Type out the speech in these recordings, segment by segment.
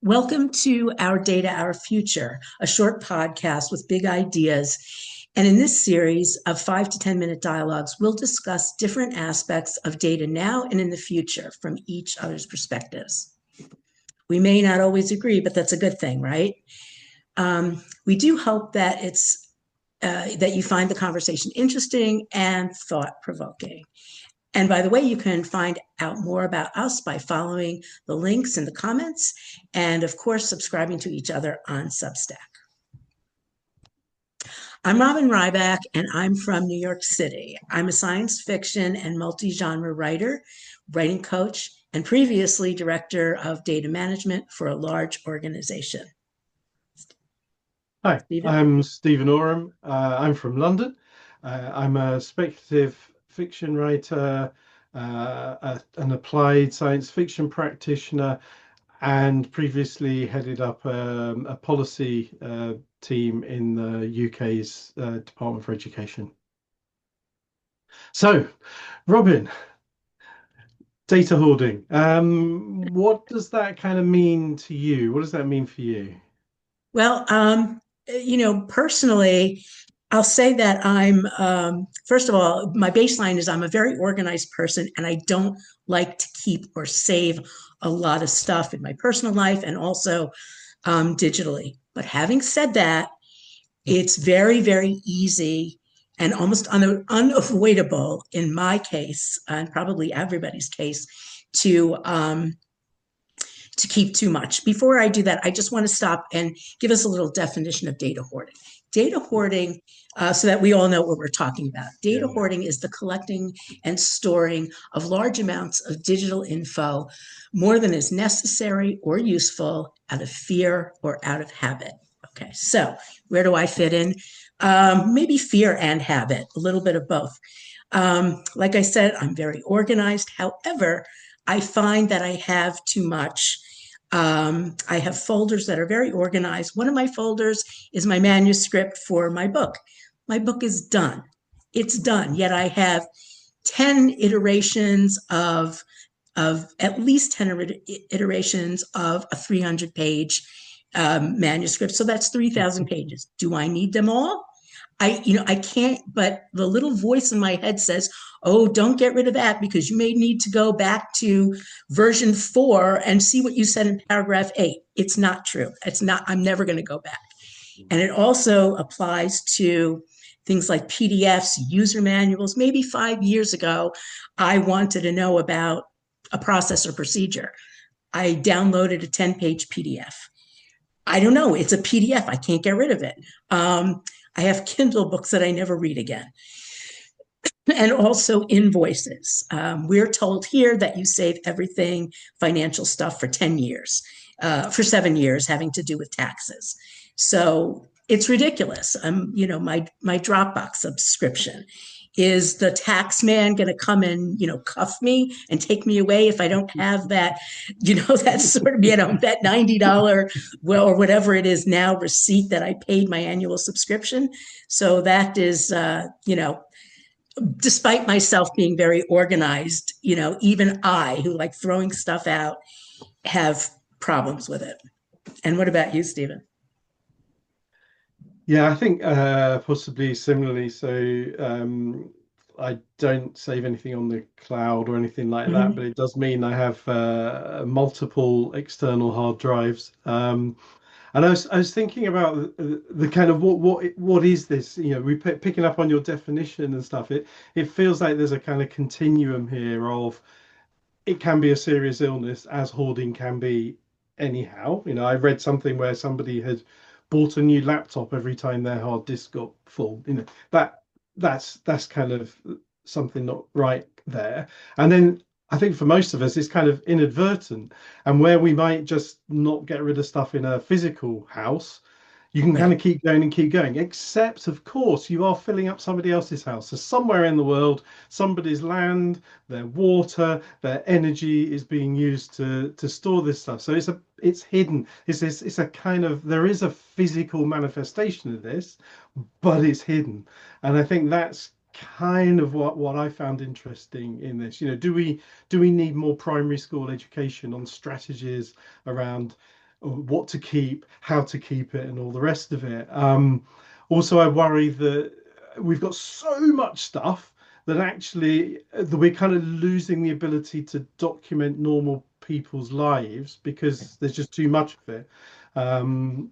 Welcome to Our Data, Our Future, a short podcast with big ideas. And in this series of 5 to 10 minute dialogues, we'll discuss different aspects of data now and in the future from each other's perspectives. We may not always agree, but that's a good thing, right? We do hope that that you find the conversation interesting and thought-provoking. And by the way, you can find out more about us by following the links in the comments and, of course, subscribing to each other on Substack. I'm Robin Ryback, and I'm from New York City. I'm a science fiction and multi-genre writer, writing coach, and previously director of data management for a large organization. Hi, Stephen? I'm Stephen Oram. I'm from London. I'm a speculative fiction writer, an applied science fiction practitioner, and previously headed up a policy team in the UK's Department for Education. So, Robin, data hoarding. What does that kind of mean to you? What does that mean for you? Well, personally, I'll say that first of all, my baseline is I'm a very organized person and I don't like to keep or save a lot of stuff in my personal life and also digitally. But having said that, it's very, very easy and almost unavoidable in my case, and probably everybody's case, to keep too much. Before I do that, I just want to stop and give us a little definition of data hoarding. Data hoarding, so that we all know what we're talking about. Data hoarding is the collecting and storing of large amounts of digital info, more than is necessary or useful, out of fear or out of habit. Okay, so where do I fit in? Maybe fear and habit, a little bit of both. Like I said, I'm very organized. However, I find that I have too much. I have folders that are very organized. One of my folders is my manuscript for my book. My book is done. It's done. Yet I have 10 iterations of at least 10 iterations of a 300-page manuscript. So that's 3,000 pages. Do I need them all? I can't, but the little voice in my head says, oh, don't get rid of that because you may need to go back to version 4 and see what you said in paragraph 8. It's not true. It's not, I'm never going to go back. And it also applies to things like PDFs, user manuals. Maybe 5 years ago, I wanted to know about a process or procedure. I downloaded a 10-page PDF. I don't know. It's a PDF. I can't get rid of it. I have Kindle books that I never read again. And also invoices. We're told here that you save everything financial stuff for 10 years, for 7 years, having to do with taxes. So it's ridiculous. My Dropbox subscription. Is the tax man going to come and, cuff me and take me away if I don't have that, that sort of, that $90, well, or whatever it is now, receipt that I paid my annual subscription? So that is, despite myself being very organized, even I, who like throwing stuff out, have problems with it. And what about you, Stephen? Yeah, I think possibly similarly. So I don't save anything on the cloud or anything like that, but Mm-hmm. it does mean I have multiple external hard drives. And I was thinking about the kind of what is this? Picking up on your definition and stuff. It feels like there's a kind of continuum here of it can be a serious illness as hoarding can be anyhow. I read something where somebody had bought a new laptop every time their hard disk got full. That's kind of something not right there. And then I think for most of us, it's kind of inadvertent. And where we might just not get rid of stuff in a physical house, you can kind Right. of keep going and keep going, except of course you are filling up somebody else's house. So somewhere in the world, somebody's land, their water, their energy is being used to store this stuff. So it's hidden. It's a kind of, there is a physical manifestation of this, but it's hidden. And I think that's kind of what I found interesting in this. Do we need more primary school education on strategies around what to keep, how to keep it, and all the rest of it. Also, I worry that we've got so much stuff that actually that we're kind of losing the ability to document normal people's lives because there's just too much of it. And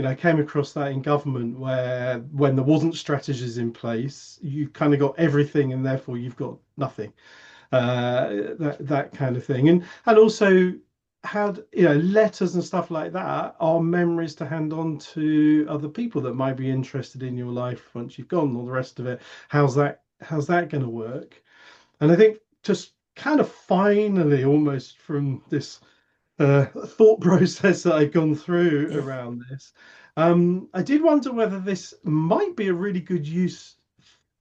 I came across that in government where when there wasn't strategies in place, you've kind of got everything and therefore you've got nothing. That kind of thing, and also had letters and stuff like that are memories to hand on to other people that might be interested in your life once you've gone, all the rest of it. How's that going to work? And I think just kind of finally, almost from this thought process that I've gone through Yeah. around this, I did wonder whether this might be a really good use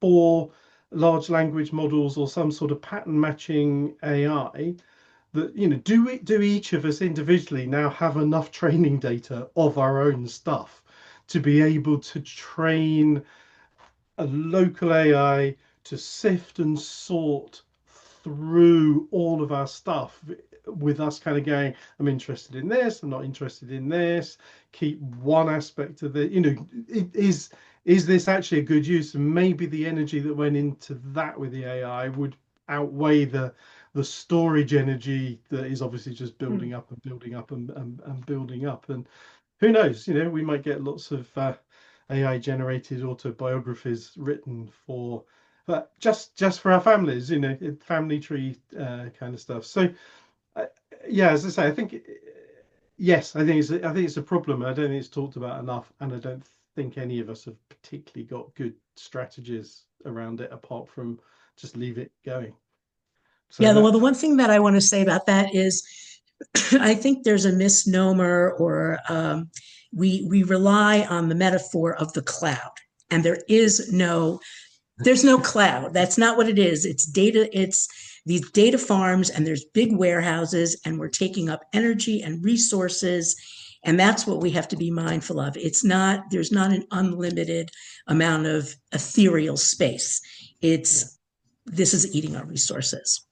for large language models or some sort of pattern matching AI. That do each of us individually now have enough training data of our own stuff to be able to train a local AI to sift and sort through all of our stuff, with us kind of going, I'm interested in this, I'm not interested in this, keep one aspect of it. Is this actually a good use? And maybe the energy that went into that with the AI would outweigh the storage energy that is obviously just Hmm. building up and building up and building up. And who knows, we might get lots of AI generated autobiographies written for, but just for our families, family tree kind of stuff. So uh, yeah, as I say, I think yes, I think it's a problem. I don't think it's talked about enough, and I don't think any of us have particularly got good strategies around it apart from just leave it going. So Yeah, well, the that's one thing that I want to say about that is I think there's a misnomer, or we rely on the metaphor of the cloud, and there's no cloud. That's not what it is. It's data. It's these data farms, and there's big warehouses, and we're taking up energy and resources. And that's what we have to be mindful of. There's not an unlimited amount of ethereal space. yeah. This is eating our resources.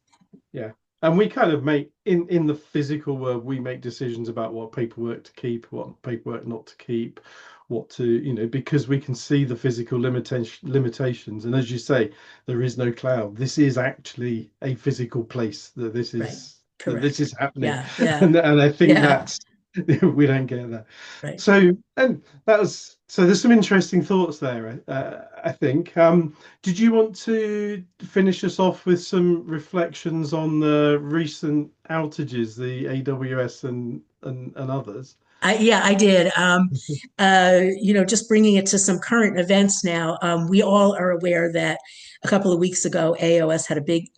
Yeah. And we kind of make in the physical world, we make decisions about what paperwork to keep, what paperwork not to keep, what to, because we can see the physical limitations. And as you say, there is no cloud. This is actually a physical place that this Right. is that this Correct. is happening. Yeah. Yeah. And I think Yeah. that's we don't get that. Right. So, and there's some interesting thoughts there, I think. Did you want to finish us off with some reflections on the recent outages, the AWS and others? Yeah, I did. Just bringing it to some current events now. We all are aware that a couple of weeks ago, AWS had a big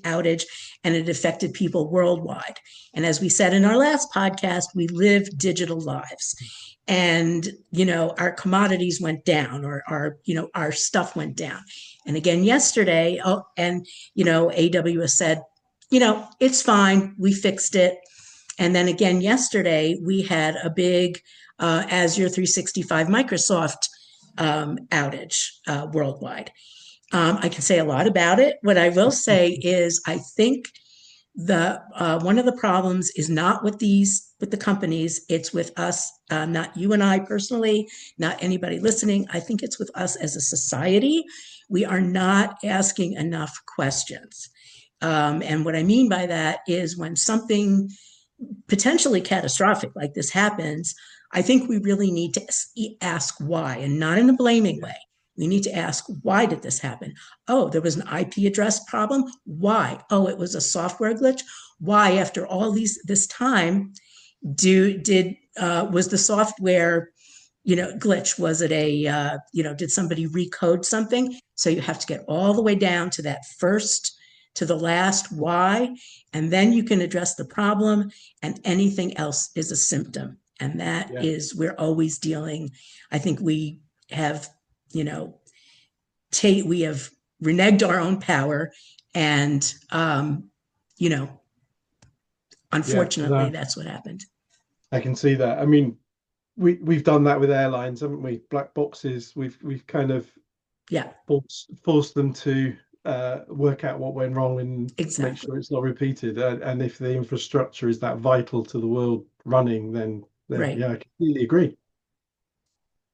outage, and it affected people worldwide. And as we said in our last podcast, we live digital lives, and our commodities went down, or our stuff went down. And again yesterday, AWS said, it's fine, we fixed it. And then again yesterday, we had a big Azure 365 Microsoft outage worldwide. I can say a lot about it. What I will say is, I think the one of the problems is not with the companies; it's with us, not you and I personally, not anybody listening. I think it's with us as a society. We are not asking enough questions. And what I mean by that is, when something potentially catastrophic like this happens, I think we really need to ask why, and not in a blaming way. We need to ask, why did this happen? Oh, there was an IP address problem. Why? Oh, it was a software glitch. Why, after all this time, was the software glitch? Was it did somebody recode something? So you have to get all the way down to that first to the last why, and then you can address the problem, and anything else is a symptom. And that Yeah, is, we're always dealing, I think we have, you know, we have reneged our own power, and you know, yeah. unfortunately, No, that's what happened. I can see that. I mean, we've done that with airlines, haven't we? Black boxes. We've kind of Yeah. forced them to work out what went wrong and make Exactly. sure it's not repeated. And if the infrastructure is that vital to the world running, then Right. yeah, I completely agree.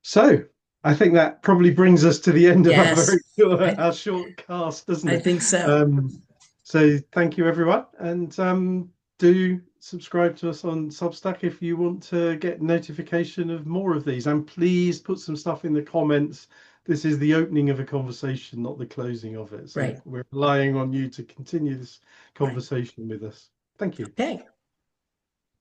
So I think that probably brings us to the end of our Yes, very short, I, our short cast, doesn't I it? think so. So thank you everyone, and do subscribe to us on Substack if you want to get notification of more of these. And please put some stuff in the comments. This is the opening of a conversation, not the closing of it. So Right. we're relying on you to continue this Right. conversation with us. Thank you. Okay.